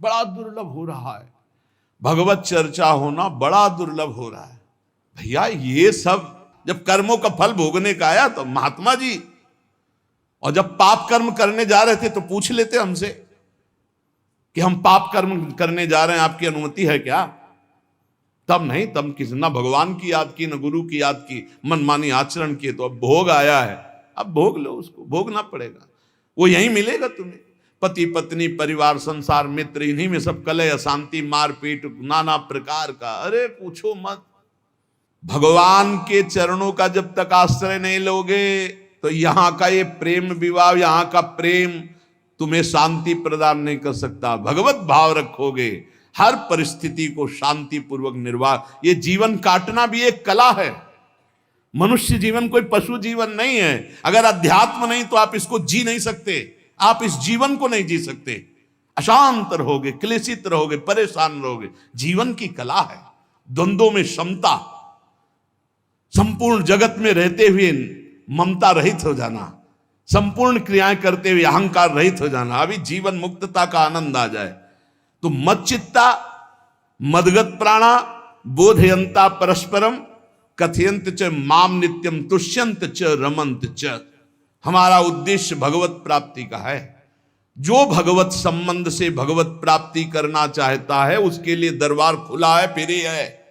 बड़ा दुर्लभ हो रहा है, भगवत चर्चा होना बड़ा दुर्लभ हो रहा है। भैया ये सब जब कर्मों का फल भोगने का आया तो महात्मा जी, और जब पाप कर्म करने जा रहे थे तो पूछ लेते हमसे कि हम पाप कर्म करने जा रहे हैं, आपकी अनुमति है क्या? तब नहीं, तब किसी ना भगवान की याद की न गुरु की याद की, मनमानी आचरण किए। तो अब भोग आया है, अब भोग लो, उसको भोगना पड़ेगा, वो यहीं मिलेगा तुम्हें। पति पत्नी परिवार संसार मित्र, इन्हीं में सब कलह अशांति मारपीट नाना प्रकार का, अरे पूछो मत। भगवान के चरणों का जब तक आश्रय नहीं लोगे तो यहां का ये प्रेम विवाह, यहां का प्रेम तुम्हें शांति प्रदान नहीं कर सकता। भगवत भाव रखोगे, हर परिस्थिति को शांति पूर्वक निर्वाह। ये जीवन काटना भी एक कला है। मनुष्य जीवन कोई पशु जीवन नहीं है। अगर अध्यात्म नहीं तो आप इसको जी नहीं सकते, आप इस जीवन को नहीं जी सकते। अशांत रहोगे, क्लेशित रहोगे, परेशान रहोगे। जीवन की कला है द्वंद्वों में क्षमता, संपूर्ण जगत में रहते हुए ममता रहित हो जाना, संपूर्ण क्रियाएं करते हुए अहंकार रहित हो जाना, अभी जीवन मुक्तता का आनंद आ जाए। तो मच्चित्ता मदगत प्राणा बोधयंता परस्परम कथयंत च माम नित्यम तुष्यंत च रमंत च। हमारा उद्देश्य भगवत प्राप्ति का है। जो भगवत संबंध से भगवत प्राप्ति करना चाहता है उसके लिए दरबार खुला है, फ्री है,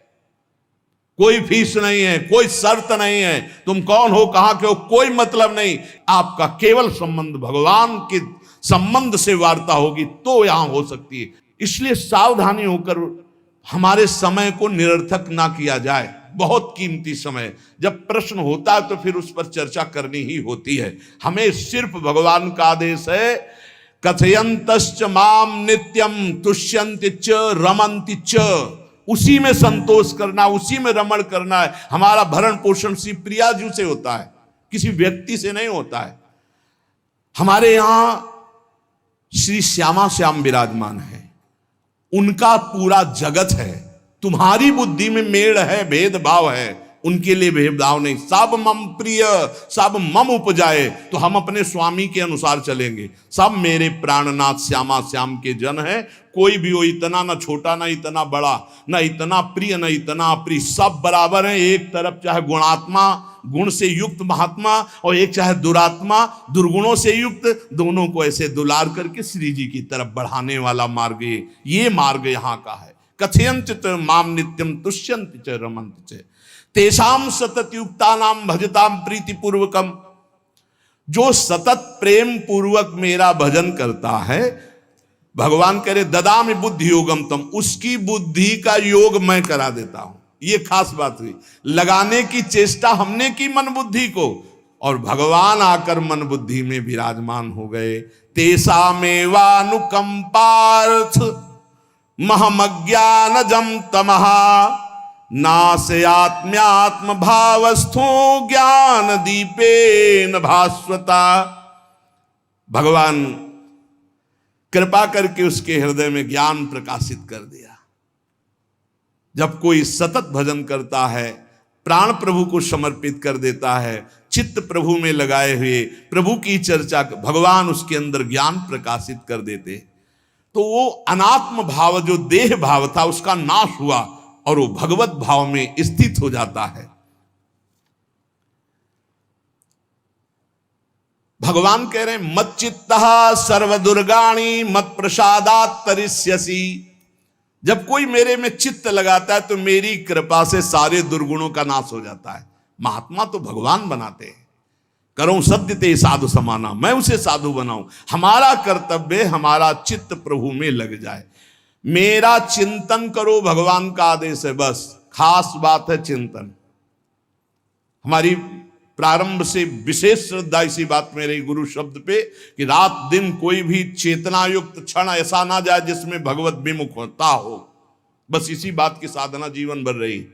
कोई फीस नहीं है, कोई शर्त नहीं है। तुम कौन हो, कहां के हो, कोई मतलब नहीं। आपका केवल संबंध भगवान के संबंध से वार्ता होगी तो यहां हो सकती है। इसलिए सावधानी होकर हमारे समय को निरर्थक ना किया जाए। बहुत कीमती समय, जब प्रश्न होता है तो फिर उस पर चर्चा करनी ही होती है। हमें सिर्फ भगवान का आदेश है, कथयंतश्च माम नित्यम तुष्यन्ति च रमन्ति च। उसी में संतोष करना, उसी में रमण करना है। हमारा भरण पोषण श्री प्रिया जी से होता है, किसी व्यक्ति से नहीं होता है। हमारे यहां श्री श्यामा श्याम विराजमान है, उनका पूरा जगत है। तुम्हारी बुद्धि में मेड़ है, भेदभाव है, उनके लिए भेदभाव नहीं। सब मम प्रिय सब मम उपजाए, तो हम अपने स्वामी के अनुसार चलेंगे। सब मेरे प्राणनाथ श्यामा श्याम के जन हैं। कोई भी हो, इतना ना छोटा ना इतना बड़ा, ना इतना प्रिय ना इतना अप्रिय, सब बराबर हैं। एक तरफ चाहे गुणात्मा, गुण से युक्त महात्मा, और एक चाहे दुरात्मा, दुर्गुणों से युक्त, दोनों को ऐसे दुलार करके श्री जी की तरफ बढ़ाने वाला मार्ग ये मार्ग यहाँ का है। कथयंत च माम नित्यम तुष्यंत च रमंत च तेषाम सतत युक्ता नाम भजताम प्रीति पूर्वकम। जो सतत प्रेम पूर्वक मेरा भजन करता है, भगवान कह रहे ददामि बुद्धि योगम तम, उसकी बुद्धि का योग मैं करा देता हूं। ये खास बात हुई, लगाने की चेष्टा हमने की मन बुद्धि को, और भगवान आकर मन बुद्धि में विराजमान हो गए। तेषामेवानुकंपार्थ महमज्ञानजं तमहा नाशयात्म्यात्म भावस्थो ज्ञान दीपेन भास्वता। भगवान कृपा करके उसके हृदय में ज्ञान प्रकाशित कर दिया। जब कोई सतत भजन करता है, प्राण प्रभु को समर्पित कर देता है, चित्त प्रभु में लगाए हुए प्रभु की चर्चा, भगवान उसके अंदर ज्ञान प्रकाशित कर देते, तो वो अनात्म भाव जो देह भाव था उसका नाश हुआ और वो भगवत भाव में स्थित हो जाता है। भगवान कह रहे हैं मच्चित्तः सर्वदुर्गाणि मत प्रसादात् तरिष्यसि। जब कोई मेरे में चित्त लगाता है तो मेरी कृपा से सारे दुर्गुणों का नाश हो जाता है। महात्मा तो भगवान बनाते हैं। करो सत्य ते साधु समाना, मैं उसे साधु बनाऊं। हमारा कर्तव्य, हमारा चित्त प्रभु में लग जाए। मेरा चिंतन करो, भगवान का आदेश है। बस खास बात है चिंतन। हमारी प्रारंभ से विशेष श्रद्धा इसी बात में रही गुरु शब्द पे कि रात दिन कोई भी चेतना युक्त क्षण ऐसा ना जाए जिसमें भगवत विमुखता हो। बस इसी बात की साधना जीवन भर रही।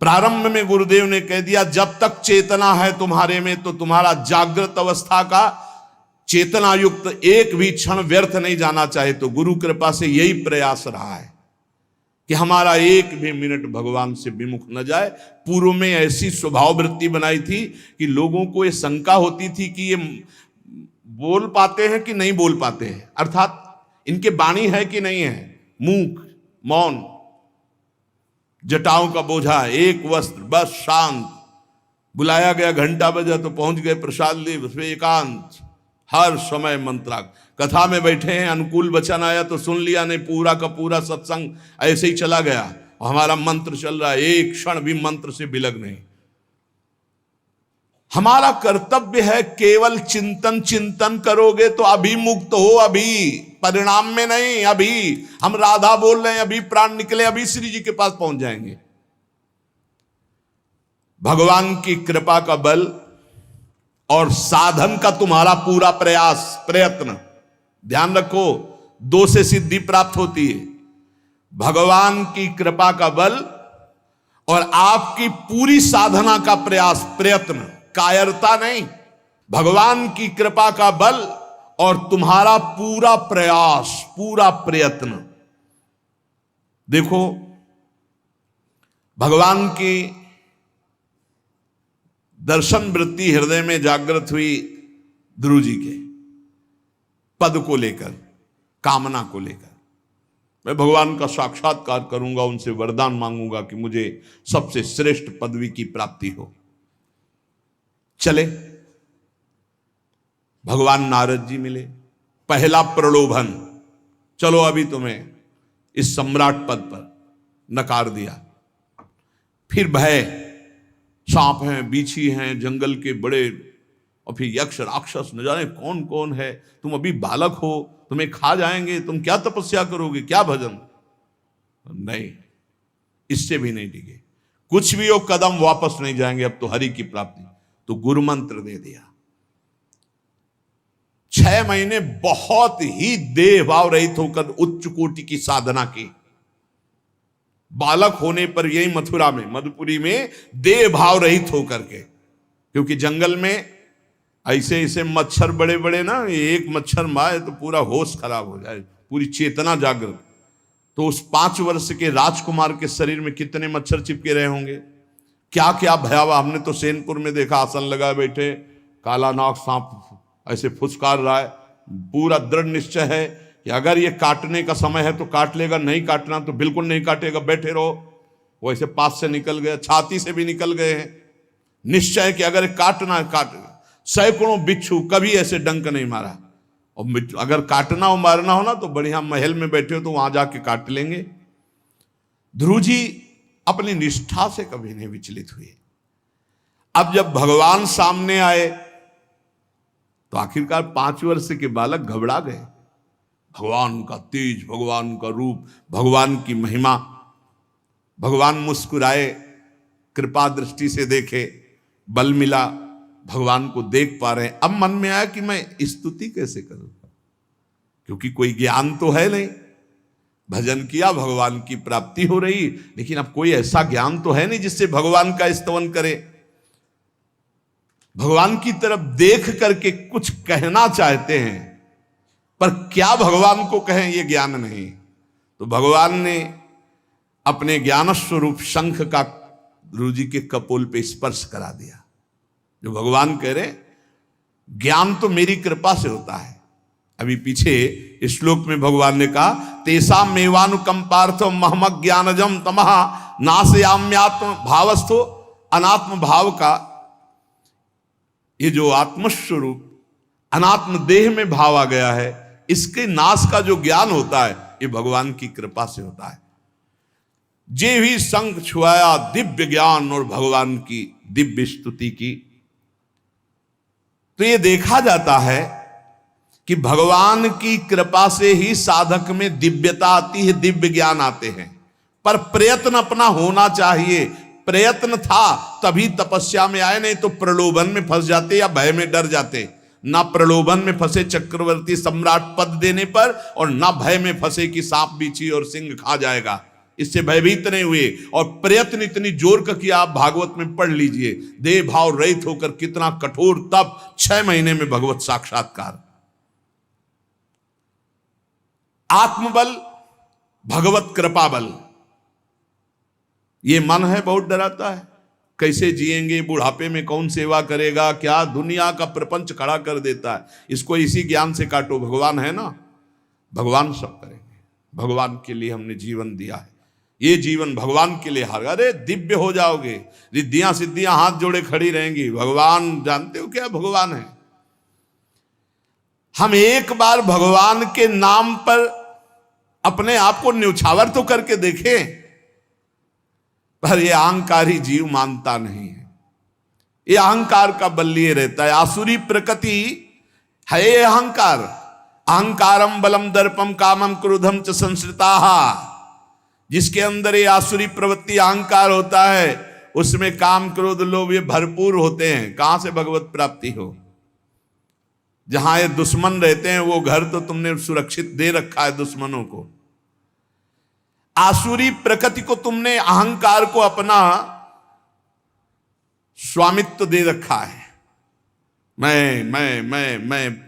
प्रारंभ में गुरुदेव ने कह दिया जब तक चेतना है तुम्हारे में तो तुम्हारा जागृत अवस्था का चेतना युक्त एक भी क्षण व्यर्थ नहीं जाना चाहे। तो गुरु कृपा से यही प्रयास रहा है कि हमारा एक भी मिनट भगवान से विमुख न जाए। पूर्व में ऐसी स्वभाव वृत्ति बनाई थी कि लोगों को ये शंका होती थी कि ये बोल पाते हैं कि नहीं बोल पाते हैं, अर्थात इनके वाणी है कि नहीं है? मूक, मौन, जटाओं का बोझा, एक वस्त्र, बस शांत। बुलाया गया, घंटा बजा तो पहुंच गए, प्रसाद ली, उसमें एकांत, हर समय मंत्राग। कथा में बैठे हैं, अनुकूल वचन आया तो सुन लिया, नहीं पूरा का पूरा सत्संग ऐसे ही चला गया। और हमारा मंत्र चल रहा है, एक क्षण भी मंत्र से बिलग नहीं। हमारा कर्तव्य है केवल चिंतन। चिंतन करोगे तो अभी मुक्त हो, अभी, परिणाम में नहीं। अभी हम राधा बोल रहे हैं, अभी प्राण निकले, अभी श्री जी के पास पहुंच जाएंगे। भगवान की कृपा का बल और साधन का तुम्हारा पूरा प्रयास, प्रयत्न। ध्यान रखो, दो से सिद्धि प्राप्त होती है, भगवान की कृपा का बल और आपकी पूरी साधना का प्रयास, प्रयत्न, कायरता नहीं। भगवान की कृपा का बल और तुम्हारा पूरा प्रयास, पूरा प्रयत्न। देखो, भगवान की दर्शन वृत्ति हृदय में जागृत हुई ध्रुव जी के पद को लेकर, कामना को लेकर। मैं भगवान का साक्षात्कार करूंगा, उनसे वरदान मांगूंगा कि मुझे सबसे श्रेष्ठ पदवी की प्राप्ति हो। चले, भगवान नारद जी मिले। पहला प्रलोभन, चलो अभी तुम्हें इस सम्राट पद पर, नकार दिया। फिर भय, सांप हैं, बीछी हैं, जंगल के बड़े, और फिर यक्ष राक्षस, न जाने कौन कौन है। तुम अभी बालक हो, तुम्हें खा जाएंगे, तुम क्या तपस्या करोगे, क्या भजन? नहीं, इससे भी नहीं डिगे। कुछ भी हो, कदम वापस नहीं जाएंगे, अब तो हरि की प्राप्ति। तो गुरु मंत्र दे दिया। 6 महीने बहुत ही देह भाव रहित होकर उच्च कोटि की साधना की। बालक होने पर यही मथुरा में, मधुपुरी में, देह भाव रहित होकर के, क्योंकि जंगल में ऐसे ऐसे मच्छर बड़े बड़े ना, एक मच्छर मारे तो पूरा होश खराब हो जाए, पूरी चेतना जागृत। तो उस 5 वर्ष के राजकुमार के शरीर में कितने मच्छर चिपके रहे होंगे, क्या क्या भयावह। हमने तो सेनपुर में देखा, आसन लगाए बैठे, काला नाग सांप ऐसे फुसकार रहा है। पूरा दृढ़ निश्चय है कि अगर ये काटने का समय है तो काट लेगा, नहीं काटना तो बिल्कुल नहीं काटेगा, बैठे रहो। वो ऐसे पास से निकल गए, छाती से भी निकल गए हैं। निश्चय कि अगर काटना है काट। सैकड़ों बिच्छू, कभी ऐसे डंक नहीं मारा। और अगर काटना हो, मारना हो ना, तो बढ़िया महल में बैठे हो तो वहां जाके काट लेंगे। ध्रुव जी अपनी निष्ठा से कभी नहीं विचलित हुए। अब जब भगवान सामने आए तो आखिरकार 5 वर्ष के बालक घबरा गए। भगवान का तेज, भगवान का रूप, भगवान की महिमा। भगवान मुस्कुराए, कृपा दृष्टि से देखे, बल मिला, भगवान को देख पा रहे हैं। अब मन में आया कि मैं स्तुति कैसे करूं, क्योंकि कोई ज्ञान तो है नहीं। भजन किया, भगवान की प्राप्ति हो रही, लेकिन अब कोई ऐसा ज्ञान तो है नहीं जिससे भगवान का स्तवन करे। भगवान की तरफ देख करके कुछ कहना चाहते हैं, पर क्या भगवान को कहें ये ज्ञान नहीं। तो भगवान ने अपने ज्ञान स्वरूप शंख का ध्रुव जी के कपोल पे स्पर्श करा दिया। जो भगवान कह रहे, ज्ञान तो मेरी कृपा से होता है। अभी पीछे इस श्लोक में भगवान ने कहा, तेसा मेवानुकंपार्थो महमक ज्ञानजम तमहा नाशयाम्यात्म भावस्थो। अनात्म भाव का ये जो आत्मस्वरूप अनात्म देह में भाव आ गया है, इसके नाश का जो ज्ञान होता है ये भगवान की कृपा से होता है। जे भी संग छुआया दिव्य ज्ञान और भगवान की दिव्य स्तुति की। तो ये देखा जाता है कि भगवान की कृपा से ही साधक में दिव्यता आती है, दिव्य ज्ञान आते हैं। पर प्रयत्न अपना होना चाहिए। प्रयत्न था तभी तपस्या में आए, नहीं तो प्रलोभन में फंस जाते या भय में डर जाते। ना प्रलोभन में फंसे चक्रवर्ती सम्राट पद देने पर, और ना भय में फंसे कि सांप बीछी और सिंह खा जाएगा, इससे भयभीत नहीं हुए। और प्रयत्न इतनी जोर का किया, आप भागवत में पढ़ लीजिए, देह भाव रहित होकर कितना कठोर तप, 6 महीने में भगवत साक्षात्कार। आत्मबल, भगवत कृपा बल। ये मन है बहुत डराता है, कैसे जिएंगे, बुढ़ापे में कौन सेवा करेगा, क्या दुनिया का प्रपंच खड़ा कर देता है। इसको इसी ज्ञान से काटो, भगवान है ना। भगवान सब करेंगे, भगवान के लिए हमने जीवन दिया है, ये जीवन भगवान के लिए हार। अरे दिव्य हो जाओगे, रिद्धियां सिद्धियां हाथ जोड़े खड़ी रहेंगी। भगवान जानते हो क्या भगवान है? हम एक बार भगवान के नाम पर अपने आप को न्यौछावर तो करके देखें, पर यह अहंकारी जीव मानता नहीं है, ये अहंकार का बल लिए रहता है। आसुरी प्रकृति है ये अहंकार। अहंकारम बलम दर्पम कामम क्रोधम च संश्रिताः, जिसके अंदर ये आसुरी प्रवृत्ति अहंकार होता है, उसमें काम क्रोध लोभ ये भरपूर होते हैं। कहां से भगवत प्राप्ति हो? जहां ये दुश्मन रहते हैं वो घर तो तुमने सुरक्षित दे रखा है दुश्मनों को। आसुरी प्रकृति को तुमने, अहंकार को अपना स्वामित्व दे रखा है। मैं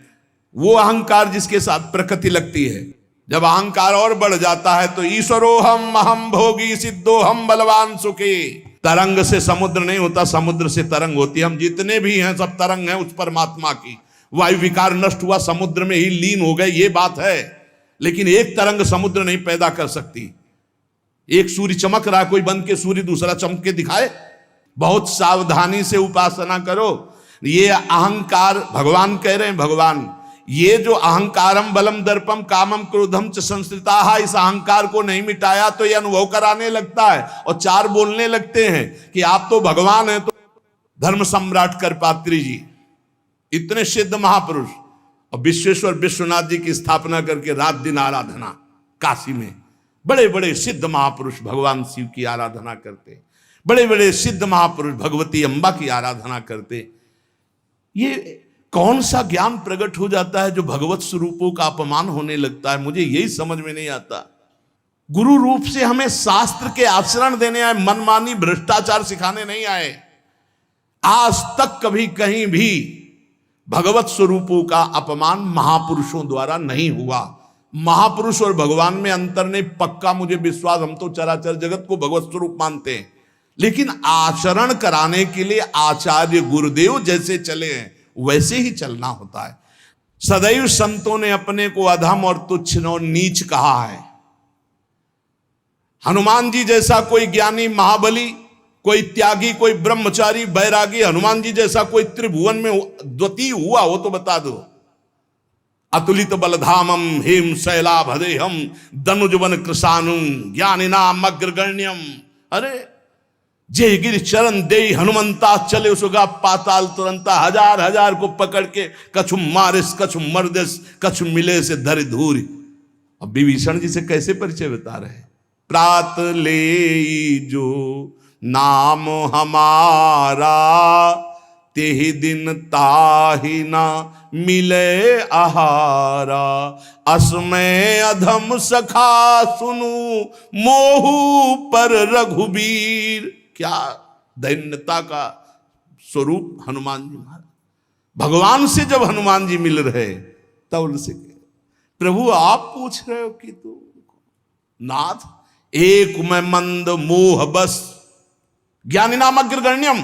वो अहंकार जिसके साथ प्रकृति लगती है। जब अहंकार और बढ़ जाता है तो ईश्वरोहम अहम भोगी सिद्धोहम बलवान सुखी। तरंग से समुद्र नहीं होता, समुद्र से तरंग होती है। हम जितने भी हैं सब तरंग हैं उस परमात्मा की। वायु विकार नष्ट हुआ, समुद्र में ही लीन हो गए, ये बात है। लेकिन एक तरंग समुद्र नहीं पैदा कर सकती। एक सूर्य चमक रहा है, कोई बंद के सूर्य दूसरा चमक के दिखाए? बहुत सावधानी से उपासना करो। ये अहंकार, भगवान कह रहे हैं, भगवान ये जो अहंकारम बलम दर्पम कामम क्रोधम च संश्रिताः, इस अहंकार को नहीं मिटाया तो ये अनुभव कराने लगता है और चार बोलने लगते हैं कि आप तो भगवान हैं। तो धर्म सम्राट करपात्री जी, इतने सिद्ध महापुरुष, और विश्वेश्वर विश्वनाथ जी की स्थापना करके रात दिन आराधना, काशी में बड़े बड़े सिद्ध महापुरुष भगवान शिव की आराधना करते, बड़े बड़े सिद्ध महापुरुष भगवती अम्बा की आराधना करते। ये कौन सा ज्ञान प्रकट हो जाता है जो भगवत स्वरूपों का अपमान होने लगता है? मुझे यही समझ में नहीं आता। गुरु रूप से हमें शास्त्र के आचरण देने आए, मनमानी भ्रष्टाचार सिखाने नहीं आए। आज तक कभी कहीं भी भगवत स्वरूपों का अपमान महापुरुषों द्वारा नहीं हुआ। महापुरुष और भगवान में अंतर नहीं, पक्का मुझे विश्वास। हम तो चराचर जगत को भगवत स्वरूप मानते हैं, लेकिन आचरण कराने के लिए आचार्य गुरुदेव जैसे चले हैं वैसे ही चलना होता है। सदैव संतों ने अपने को अधम और तुच्छ और नीच कहा है। हनुमान जी जैसा कोई ज्ञानी महाबली, कोई त्यागी, कोई ब्रह्मचारी बैरागी, हनुमान जी जैसा कोई त्रिभुवन में द्वितीय हुआ हो तो बता दो। अतुलित बलधामम हेम शैलाभदेहम दनुजवन कृशानुम ज्ञानिनाम अग्रगण्यम। अरे जय गिर चरण दे हनुमंता चले सुगा पाताल तुरंता। हजार हजार को पकड़ के कछु मारिस कछु मर्दिस कछु मिले से धर धूरी। अब विभीषण जी से कैसे परिचय बता रहे? प्रात ले जो नाम हमारा तेहि दिन ताहि ना मिले आहारा। असमय अधम सखा सुनु मोहु पर रघुबीर। क्या दैन्यता का स्वरूप हनुमान जी महाराज। भगवान से जब हनुमान जी मिल रहे तब उनसे प्रभु आप पूछ रहे हो कि तू नाथ एक में मंद मोह बस ज्ञानी नाम अग्रगण्यम।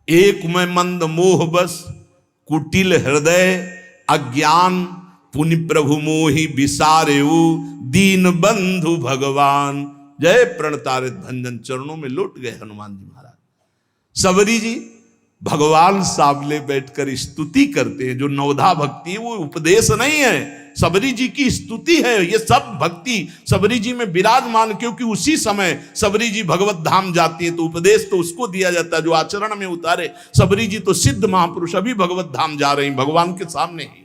एक में मंद मोह बस कुटिल हृदय अज्ञान पुनि प्रभु मोहि विसारेऊ दीन बंधु भगवान। जय प्रणतारित भंजन चरणों में लौट गए हनुमान जी महाराज। सबरी जी भगवान सामने बैठकर स्तुति करते हैं। जो नवधा भक्ति है वो उपदेश नहीं है, सबरी जी की स्तुति है। ये सब भक्ति सबरी जी में विराजमान, क्योंकि उसी समय सबरी जी भगवत धाम जाती है तो उपदेश तो उसको दिया जाता है जो आचरण में उतारे। सबरी जी तो सिद्ध महापुरुष अभी भगवत धाम जा रहे हैं भगवान के सामने ही।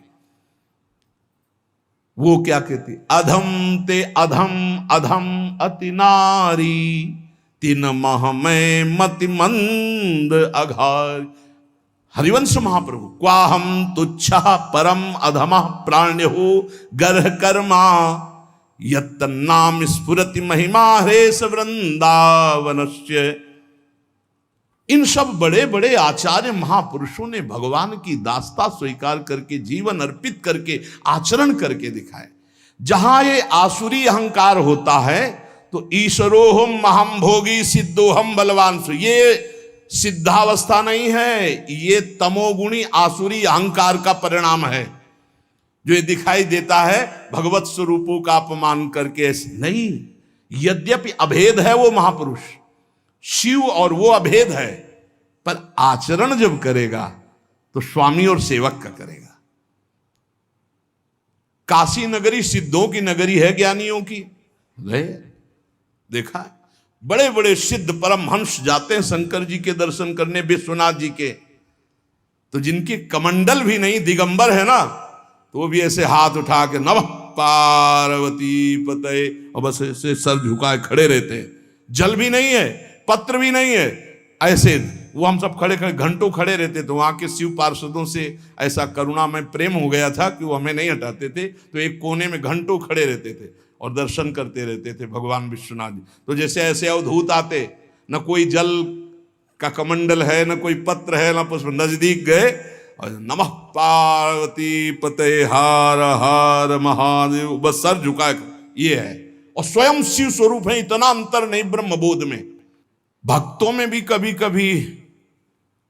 वो क्या कहती? अधम ते अधम अधम अति नारी तिन मह में मति मंद अघार। हरिवंश महाप्रभु क्वाहम तुच्छा परम अधम प्राण्यो गर्ह कर्मा यत्तन्नाम स्फुरति महिमा हरेश वृंदावनस्य। इन सब बड़े बड़े आचार्य महापुरुषों ने भगवान की दास्ता स्वीकार करके जीवन अर्पित करके आचरण करके दिखाए। जहां ये आसुरी अहंकार होता है तो ईश्वरोहम महम भोगी सिद्धोहम बलवान। ये सिद्धावस्था नहीं है, ये तमोगुणी आसुरी अहंकार का परिणाम है। जो ये दिखाई देता है भगवत स्वरूपों का अपमान करके, नहीं, यद्यपि अभेद है वो महापुरुष शिव और वो अभेद है, पर आचरण जब करेगा तो स्वामी और सेवक का करेगा। काशी नगरी सिद्धों की नगरी है, ज्ञानियों की गए, देखा बड़े बड़े सिद्ध परमहंस जाते हैं शंकर जी के दर्शन करने, विश्वनाथ जी के, तो जिनके कमंडल भी नहीं, दिगंबर है ना, तो वो भी ऐसे हाथ उठा के नमः पार्वती पतये, और बस ऐसे सर झुकाए खड़े रहते हैं, जल भी नहीं है, पत्र भी नहीं है, ऐसे वो हम सब खड़े खड़े घंटों खड़े रहते। तो वहां के शिव पार्षदों से ऐसा करुणा में प्रेम हो गया था कि वो हमें नहीं हटाते थे, तो एक कोने में घंटों खड़े रहते थे और दर्शन करते रहते थे भगवान विश्वनाथ जी। तो जैसे ऐसे अवधूत आते, न कोई जल का कमंडल है, न कोई पत्र है, न पुष्प, नजदीक गए और नमः पार्वती पतये हर हर महादेव, बस सर झुका, ये है। और स्वयं शिव स्वरूप है, इतना अंतर नहीं ब्रह्मबोध में। भक्तों में भी कभी कभी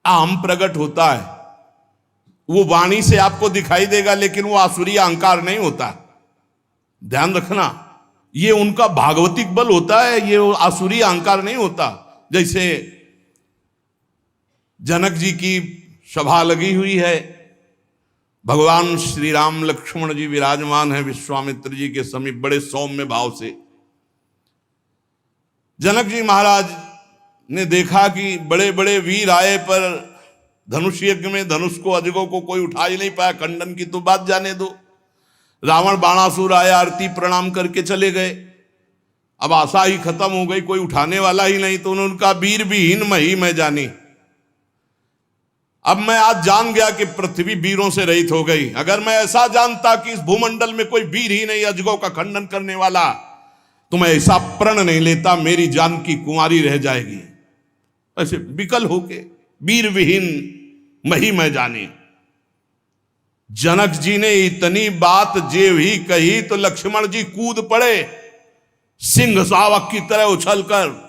आम प्रकट होता है, वो वाणी से आपको दिखाई देगा, लेकिन वो आसुरी अहंकार नहीं होता, ध्यान रखना, ये उनका भागवतिक बल होता है, ये आसुरी अहंकार नहीं होता। जैसे जनक जी की सभा लगी हुई है, भगवान श्री राम लक्ष्मण जी विराजमान है विश्वामित्र जी के समीप, बड़े सौम्य भाव से। जनक जी महाराज ने देखा कि बड़े बड़े वीर आए, पर धनुष यज्ञ में धनुष को, अजगों को कोई उठा ही नहीं पाया, खंडन की तो बात जाने दो। रावण बाणासुर आया, आरती प्रणाम करके चले गए, अब आशा ही खत्म हो गई, कोई उठाने वाला ही नहीं। तो उन्होंने कहा वीर विहीन मही मैं जानी, अब मैं आज जान गया कि पृथ्वी वीरों से रहित हो गई। अगर मैं ऐसा जानता कि इस भूमंडल में कोई वीर ही नहीं अजगों का खंडन करने वाला, तो मैं ऐसा प्रण नहीं लेता, मेरी जानकी कुंवारी रह जाएगी। ऐसे विकल होके वीर विहीन मही मैं जानी। जनक जी ने इतनी बात जे भी कही तो लक्ष्मण जी कूद पड़े सिंह शावक की तरह उछलकर,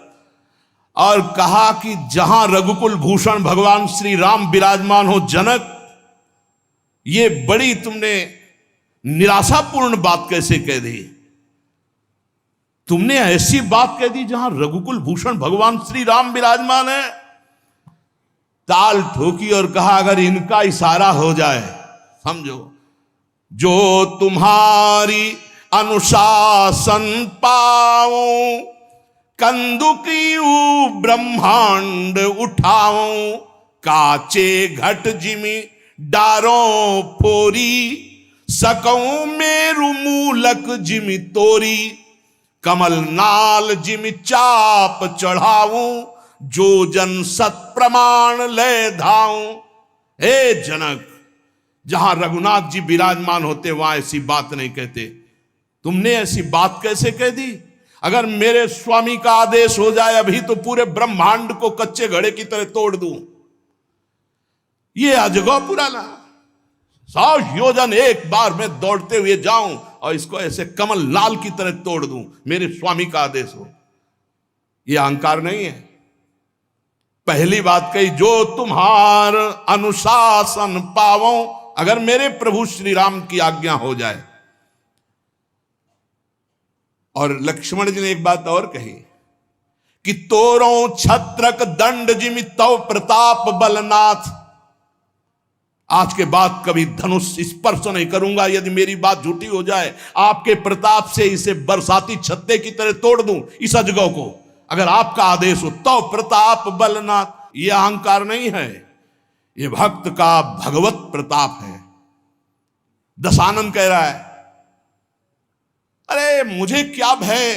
और कहा कि जहां रघुकुल भूषण भगवान श्री राम विराजमान हो जनक, ये बड़ी तुमने निराशापूर्ण बात कैसे कह दी? तुमने ऐसी बात कह दी जहां रघुकुल भूषण भगवान श्री राम विराजमान है। ताल ठोकी और कहा अगर इनका इशारा हो जाए, समझो, जो तुम्हारी अनुशासन पाओ, कंदुकी ब्रह्मांड उठाऊं, काचे घट जिमी डारों फोरी, सकऊं मेरु मूलक जिमी तोरी, कमल नाल जिमी चाप चढ़ाऊं, जो जन सत प्रमाण ले धाऊं। हे जनक, जहां रघुनाथ जी विराजमान होते वहां ऐसी बात नहीं कहते, तुमने ऐसी बात कैसे कह दी? अगर मेरे स्वामी का आदेश हो जाए अभी तो पूरे ब्रह्मांड को कच्चे घड़े की तरह तोड़ दूं। ये अजगौ पुराना 100 योजन एक बार में दौड़ते हुए जाऊं और इसको ऐसे कमल लाल की तरह तोड़ दूं, मेरे स्वामी का आदेश हो। ये अहंकार नहीं है। पहली बात कही, जो तुम्हार अनुशासन पावो, अगर मेरे प्रभु श्री राम की आज्ञा हो जाए। और लक्ष्मण जी ने एक बात और कही कि तोरों छत्रक दंड जिमि तव प्रताप बलनाथ, आज के बाद कभी धनुष स्पर्श नहीं करूंगा यदि मेरी बात झूठी हो जाए। आपके प्रताप से इसे बरसाती छत्ते की तरह तोड़ दूं इस अजगौ को, अगर आपका आदेश हो। तव प्रताप बलनाथ, यह अहंकार नहीं है, यह भक्त का भगवत प्रताप है। दशानन कह रहा है, अरे मुझे क्या भय,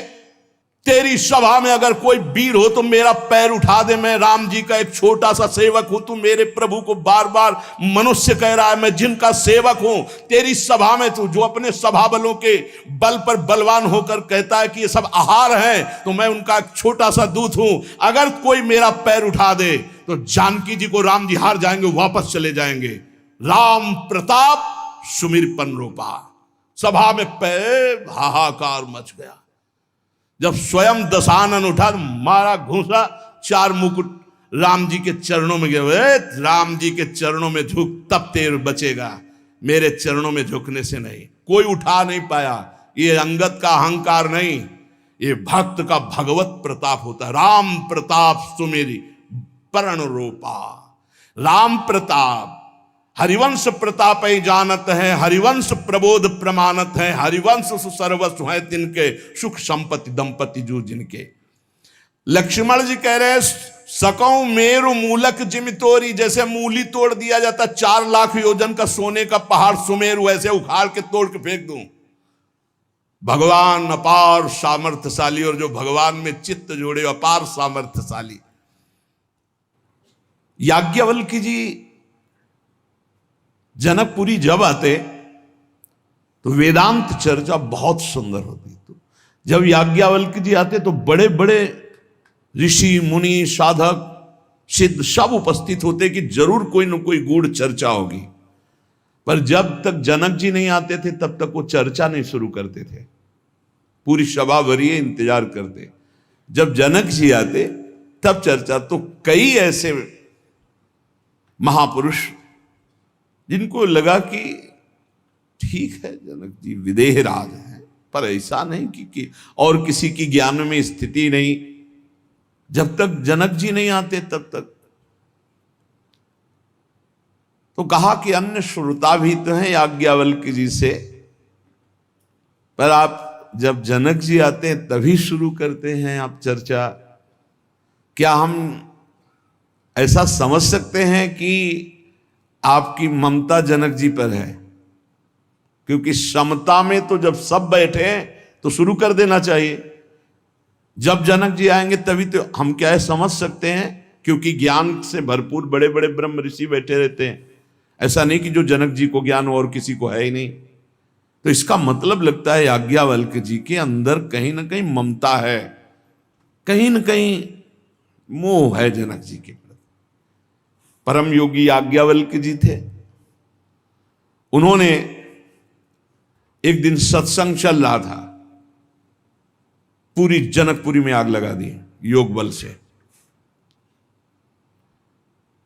तेरी सभा में अगर कोई वीर हो तो मेरा पैर उठा दे, मैं राम जी का एक छोटा सा सेवक हूं। तू मेरे प्रभु को बार बार मनुष्य कह रहा है, मैं जिनका सेवक हूं। तेरी सभा में तू जो अपने सभा बलों के बल पर बलवान होकर कहता है कि ये सब आहार है, तो मैं उनका एक छोटा सा दूत हूं। अगर कोई मेरा पैर उठा दे तो जानकी जी को राम जी हार जाएंगे, वापस चले जाएंगे। राम प्रताप सुमिरपन रूपा। सभा में पैर हाहाकार मच गया। जब स्वयं दशानन उठा तो मारा घूसा, 4 मुकुट राम जी के चरणों में गए। राम जी के चरणों में झुक, तब तेर बचेगा। मेरे चरणों में झुकने से नहीं। कोई उठा नहीं पाया। ये अंगत का अहंकार नहीं, ये भक्त का भगवत प्रताप होता है। राम प्रताप सुमेरी परण रूपा। राम प्रताप, हरिवंश प्रताप ही जानत है, हरिवंश प्रबोध प्रमाणत है, हरिवंश सर्वस्व है तिनके, सुख संपत्ति दंपति जो जिनके। लक्ष्मण जी कह रहे सकौ मेरु मूलक जिम तोरी, जैसे मूली तोड़ दिया जाता 4 लाख योजन का सोने का पहाड़ सुमेरु, ऐसे उखाड़ के तोड़ के फेंक दूं। भगवान अपार सामर्थ्यशाली, और जो भगवान में चित्त जोड़े अपार सामर्थ्यशाली। याज्ञवल्क्य जी जनकपुरी जब आते तो वेदांत चर्चा बहुत सुंदर होती। तो जब याज्ञवल्क्य जी आते तो बड़े बड़े ऋषि मुनि साधक सिद्ध सब उपस्थित होते कि जरूर कोई न कोई गूढ़ चर्चा होगी। पर जब तक जनक जी नहीं आते थे तब तक वो चर्चा नहीं शुरू करते थे। पूरी सभा भरिए इंतजार करते। जब जनक जी आते तब चर्चा। तो कई ऐसे महापुरुष जिनको लगा कि ठीक है जनक जी विदेह राज है, पर ऐसा नहीं कि और किसी की ज्ञान में स्थिति नहीं। जब तक जनक जी नहीं आते तब तक तो कहा कि अन्य श्रोता भी तो हैं याज्ञवल्क्य जी से, पर आप जब जनक जी आते हैं तभी शुरू करते हैं आप चर्चा। क्या हम ऐसा समझ सकते हैं कि आपकी ममता जनक जी पर है? क्योंकि समता में तो जब सब बैठे हैं तो शुरू कर देना चाहिए। जब जनक जी आएंगे तभी तो हम क्या है समझ सकते हैं, क्योंकि ज्ञान से भरपूर बड़े बड़े ब्रह्म ऋषि बैठे रहते हैं। ऐसा नहीं कि जो जनक जी को ज्ञान हो और किसी को है ही नहीं। तो इसका मतलब लगता है याज्ञवल्क्य जी के अंदर कहीं ना कहीं ममता है, कहीं ना कहीं मोह है जनक जी के प्रति। परम योगी याज्ञवल्क्य जी थे। उन्होंने एक दिन सत्संग चल रहा था, पूरी जनकपुरी में आग लगा दी योग बल से।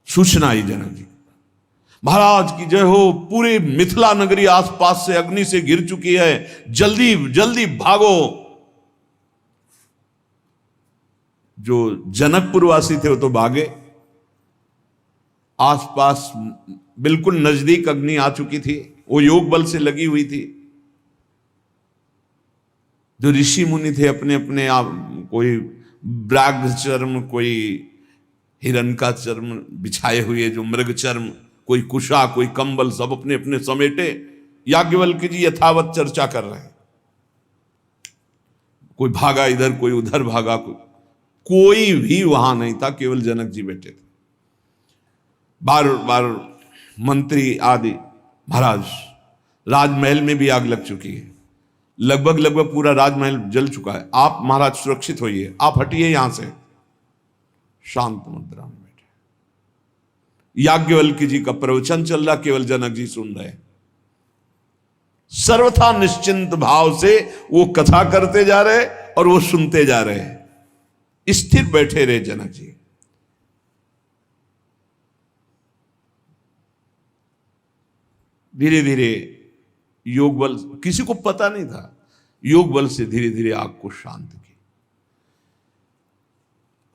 सूचना आई जनक जी, महाराज की जय हो, पूरी मिथिला नगरी आसपास से अग्नि से घिर चुकी है, जल्दी जल्दी भागो। जो जनकपुर वासी थे वो तो भागे। आसपास बिल्कुल नजदीक अग्नि आ चुकी थी, वो योग बल से लगी हुई थी। जो ऋषि मुनि थे अपने अपने आप, कोई ब्राग चर्म, कोई हिरण का चर्म बिछाए हुए, जो मृग चर्म, कोई कुशा, कोई कंबल, सब अपने अपने समेटे याज्ञवल्क्य जी यथावत चर्चा कर रहे हैं। कोई भागा इधर, कोई उधर भागा, कोई भी वहां नहीं था, केवल जनक जी बैठे थे। बार बार मंत्री आदि, महाराज राजमहल में भी आग लग चुकी है, लगभग पूरा राजमहल जल चुका है, आप महाराज सुरक्षित होइए, आप हटिए यहां से। शांत मुद्रा में बैठे याज्ञवल्क्य जी का प्रवचन चल रहा, केवल जनक जी सुन रहे। सर्वथा निश्चिंत भाव से वो कथा करते जा रहे और वो सुनते जा रहे। स्थिर बैठे रहे जनक जी। धीरे धीरे योग बल, किसी को पता नहीं था, योग बल से धीरे धीरे आग को शांत की।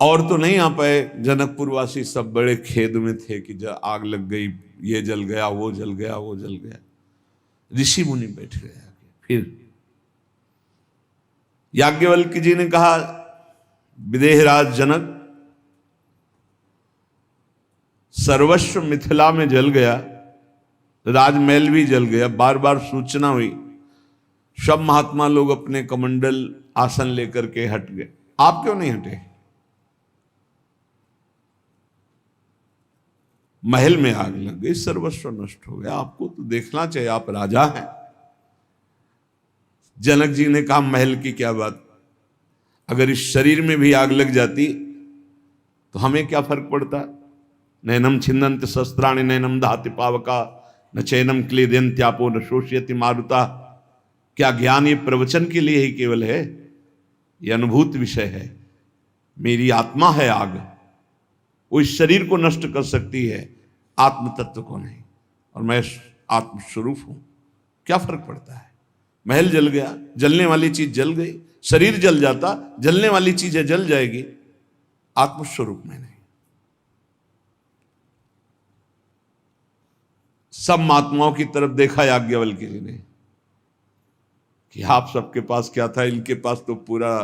और तो नहीं आ पाए, जनकपुर वासी सब बड़े खेद में थे कि आग लग गई, ये जल गया, वो जल गया, वो जल गया। ऋषि मुनि बैठ गए। फिर याज्ञवल्क्य जी ने कहा, विदेहराज जनक, सर्वस्व मिथिला में जल गया, राजमहल भी जल गया, बार बार सूचना हुई, सब महात्मा लोग अपने कमंडल आसन लेकर के हट गए, आप क्यों नहीं हटे? महल में आग लग गई, सर्वस्व नष्ट हो गया, आपको तो देखना चाहिए, आप राजा हैं। जनक जी ने कहा, महल की क्या बात, अगर इस शरीर में भी आग लग जाती तो हमें क्या फर्क पड़ता? नैनम छिन्नन्ति शस्त्राणि नैनम दहति पावका न चैनम क्लेदयन्त्यापो न शोषयति मारुता। क्या ज्ञान ये प्रवचन के लिए ही केवल है? ये अनुभूत विषय है। मेरी आत्मा है आग, वो इस शरीर को नष्ट कर सकती है, आत्म तत्व को नहीं। और मैं आत्मस्वरूप हूं, क्या फर्क पड़ता है? महल जल गया, जलने वाली चीज जल गई, शरीर जल जाता, जलने वाली चीजें जल जाएगी, आत्मस्वरूप में नहीं। सब महात्माओं की तरफ देखा याज्ञवल्क्य जी ने कि आप सबके पास क्या था, इनके पास तो पूरा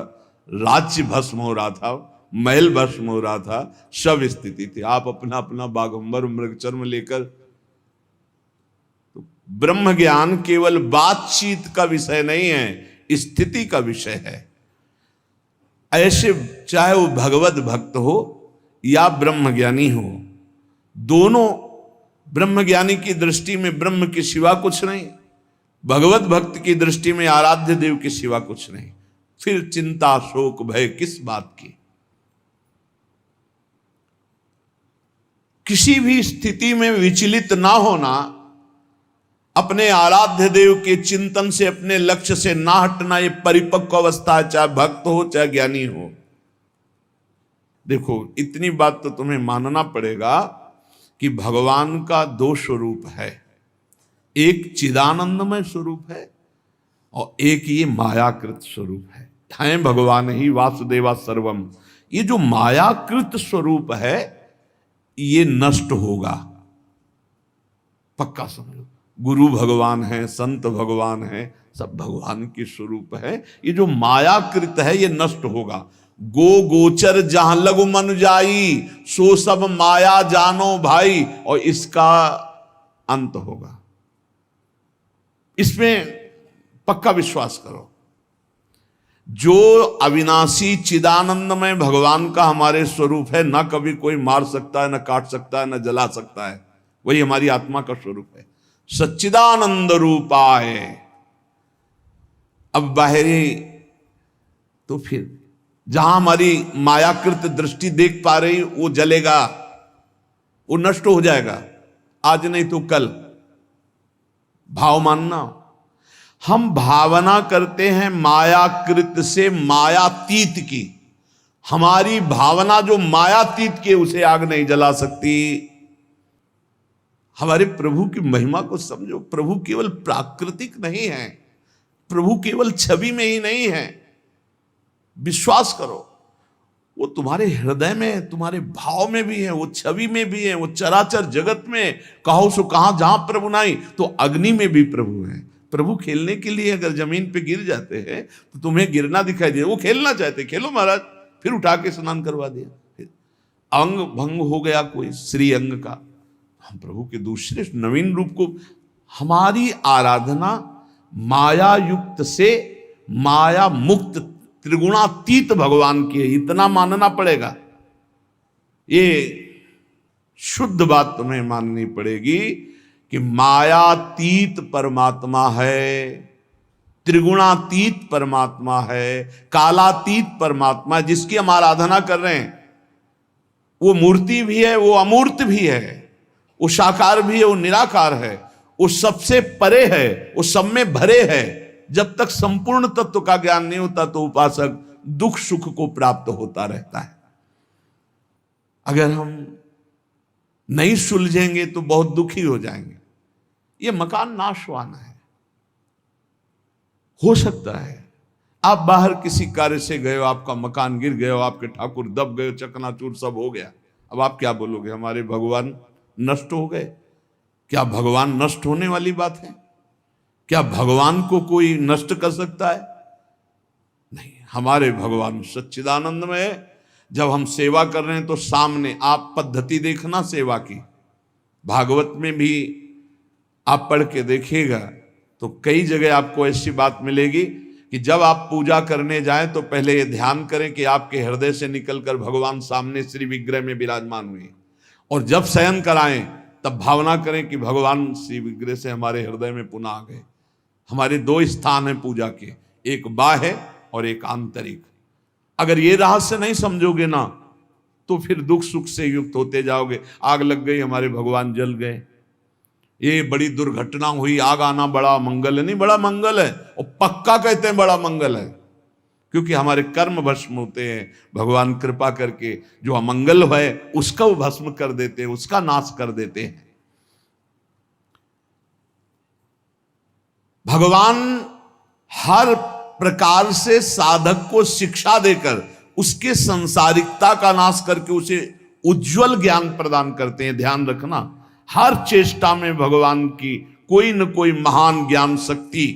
राज्य भस्म हो रहा था, महल भस्म हो रहा था, शव स्थिति थी। आप अपना अपना बागंबर मृगचर्म लेकर, तो ब्रह्म ज्ञान केवल बातचीत का विषय नहीं है, स्थिति का विषय है। ऐसे चाहे वो भगवत भक्त हो या ब्रह्म ज्ञानी हो, दोनों, ब्रह्म ज्ञानी की दृष्टि में ब्रह्म के सिवा कुछ नहीं, भगवत भक्त की दृष्टि में आराध्य देव के सिवा कुछ नहीं, फिर चिंता शोक भय किस बात की? किसी भी स्थिति में विचलित ना होना, अपने आराध्य देव के चिंतन से, अपने लक्ष्य से ना हटना, ये परिपक्व अवस्था है, चाहे भक्त हो चाहे ज्ञानी हो। देखो, इतनी बात तो तुम्हें मानना पड़ेगा कि भगवान का दो स्वरूप है, एक चिदानंदमय स्वरूप है और एक ये मायाकृत स्वरूप है। हैं भगवान ही वासुदेवा सर्वम। ये जो मायाकृत स्वरूप है ये नष्ट होगा, पक्का समझो। गुरु भगवान है, संत भगवान है, सब भगवान के स्वरूप है। ये जो मायाकृत है ये नष्ट होगा। गो गोचर जहां लगु मन जाई, सो सब माया जानो भाई, और इसका अंत होगा। इसमें पक्का विश्वास करो। जो अविनाशी चिदानंदमय भगवान का हमारे स्वरूप है, ना कभी कोई मार सकता है, ना काट सकता है, ना जला सकता है, वही हमारी आत्मा का स्वरूप है। सच्चिदानंद रूपाय। अब बाहरी तो फिर जहां हमारी मायाकृत दृष्टि देख पा रही, वो जलेगा, वो नष्ट हो जाएगा, आज नहीं तो कल। भाव मानना, हम भावना करते हैं मायाकृत से मायातीत की। हमारी भावना जो मायातीत की, उसे आग नहीं जला सकती। हमारे प्रभु की महिमा को समझो। प्रभु केवल प्राकृतिक नहीं है, प्रभु केवल छवि में ही नहीं है। विश्वास करो, वो तुम्हारे हृदय में, तुम्हारे भाव में भी है, वो छवि में भी है, वो चराचर जगत में कहो सो कहां, जहां प्रभु नहीं, तो अग्नि में भी प्रभु है। प्रभु खेलने के लिए अगर जमीन पे गिर जाते हैं तो तुम्हें गिरना दिखाई दे, वो खेलना चाहते, खेलो महाराज, फिर उठा के स्नान करवा दिया। फिर अंग भंग हो गया कोई श्री अंग का, हम प्रभु के दूसरे नवीन रूप को, हमारी आराधना माया युक्त से माया मुक्त त्रिगुणातीत भगवान की है, इतना मानना पड़ेगा। ये शुद्ध बात तुम्हें माननी पड़ेगी कि मायातीत परमात्मा है, त्रिगुणातीत परमात्मा है, कालातीत परमात्मा है, जिसकी हम आराधना कर रहे हैं। वो मूर्ति भी है, वो अमूर्त भी है, वो साकार भी है, वो निराकार है, वो सबसे परे है, वो सब में भरे है। जब तक संपूर्ण तत्व का ज्ञान नहीं होता तो उपासक दुख सुख को प्राप्त होता रहता है। अगर हम नहीं सुलझेंगे तो बहुत दुखी हो जाएंगे। ये मकान नाशवान है। हो सकता है आप बाहर किसी कार्य से गए हो, आपका मकान गिर गए हो, आपके ठाकुर दब गए, चकनाचूर सब हो गया। अब आप क्या बोलोगे, हमारे भगवान नष्ट हो गए? क्या भगवान नष्ट होने वाली बात है? क्या भगवान को कोई नष्ट कर सकता है? नहीं, हमारे भगवान सच्चिदानंद में है। जब हम सेवा कर रहे हैं तो सामने आप पद्धति देखना सेवा की, भागवत में भी आप पढ़ के देखिएगा तो कई जगह आपको ऐसी बात मिलेगी कि जब आप पूजा करने जाएं तो पहले ये ध्यान करें कि आपके हृदय से निकलकर भगवान सामने श्री विग्रह में विराजमान हुए, और जब शयन कराएं तब भावना करें कि भगवान श्री विग्रह से हमारे हृदय में पुनः आ गए। हमारे दो स्थान हैं पूजा के, एक बाह्य और एक आंतरिक। अगर ये रहस्य नहीं समझोगे ना तो फिर दुख सुख से युक्त होते जाओगे। आग लग गई, हमारे भगवान जल गए, ये बड़ी दुर्घटना हुई, आग आना बड़ा मंगल है। नहीं, बड़ा मंगल है, और पक्का कहते हैं बड़ा मंगल है, क्योंकि हमारे कर्म भस्म होते हैं। भगवान कृपा करके जो अमंगल है उसका वो भस्म कर देते हैं, उसका नाश कर देते हैं। भगवान हर प्रकार से साधक को शिक्षा देकर उसके संसारिकता का नाश करके उसे उज्जवल ज्ञान प्रदान करते हैं। ध्यान रखना, हर चेष्टा में भगवान की कोई न कोई महान ज्ञान शक्ति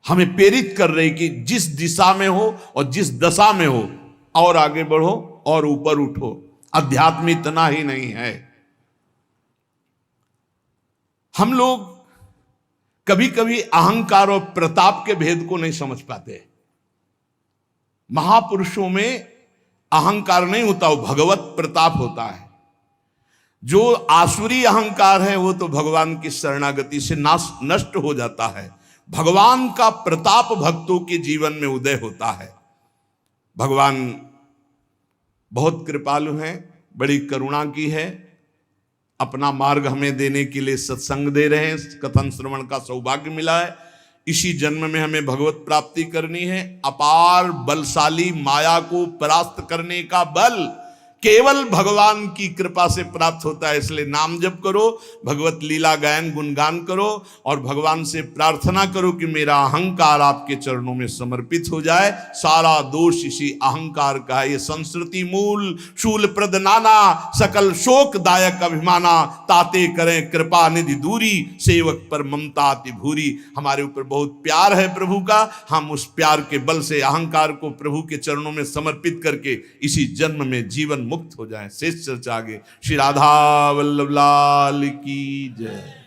हमें प्रेरित कर रही कि जिस दिशा में हो और जिस दशा में हो और आगे बढ़ो और ऊपर उठो। अध्यात्म इतना ही नहीं है। हम लोग कभी कभी अहंकार और प्रताप के भेद को नहीं समझ पाते। महापुरुषों में अहंकार नहीं होता, वो भगवत प्रताप होता है। जो आसुरी अहंकार है वो तो भगवान की शरणागति से नष्ट हो जाता है। भगवान का प्रताप भक्तों के जीवन में उदय होता है। भगवान बहुत कृपालु हैं, बड़ी करुणा की है, अपना मार्ग हमें देने के लिए सत्संग दे रहे हैं। कथन श्रवण का सौभाग्य मिला है। इसी जन्म में हमें भगवत प्राप्ति करनी है। अपार बलशाली माया को परास्त करने का बल केवल भगवान की कृपा से प्राप्त होता है। इसलिए नाम जप करो, भगवत लीला गायन गुणगान करो और भगवान से प्रार्थना करो कि मेरा अहंकार आपके चरणों में समर्पित हो जाए। सारा दोष इसी अहंकार का है। ये संस्कृति मूल शूल प्रद नाना, सकल शोक दायक अभिमाना, ताते करें कृपा निधि दूरी, सेवक पर ममता अति भूरी। हमारे ऊपर बहुत प्यार है प्रभु का। हम उस प्यार के बल से अहंकार को प्रभु के चरणों में समर्पित करके इसी जन्म में जीवन मुक्त हो जाए। शेष चर्चा आगे। श्री राधा वल्लभ लाल की जय।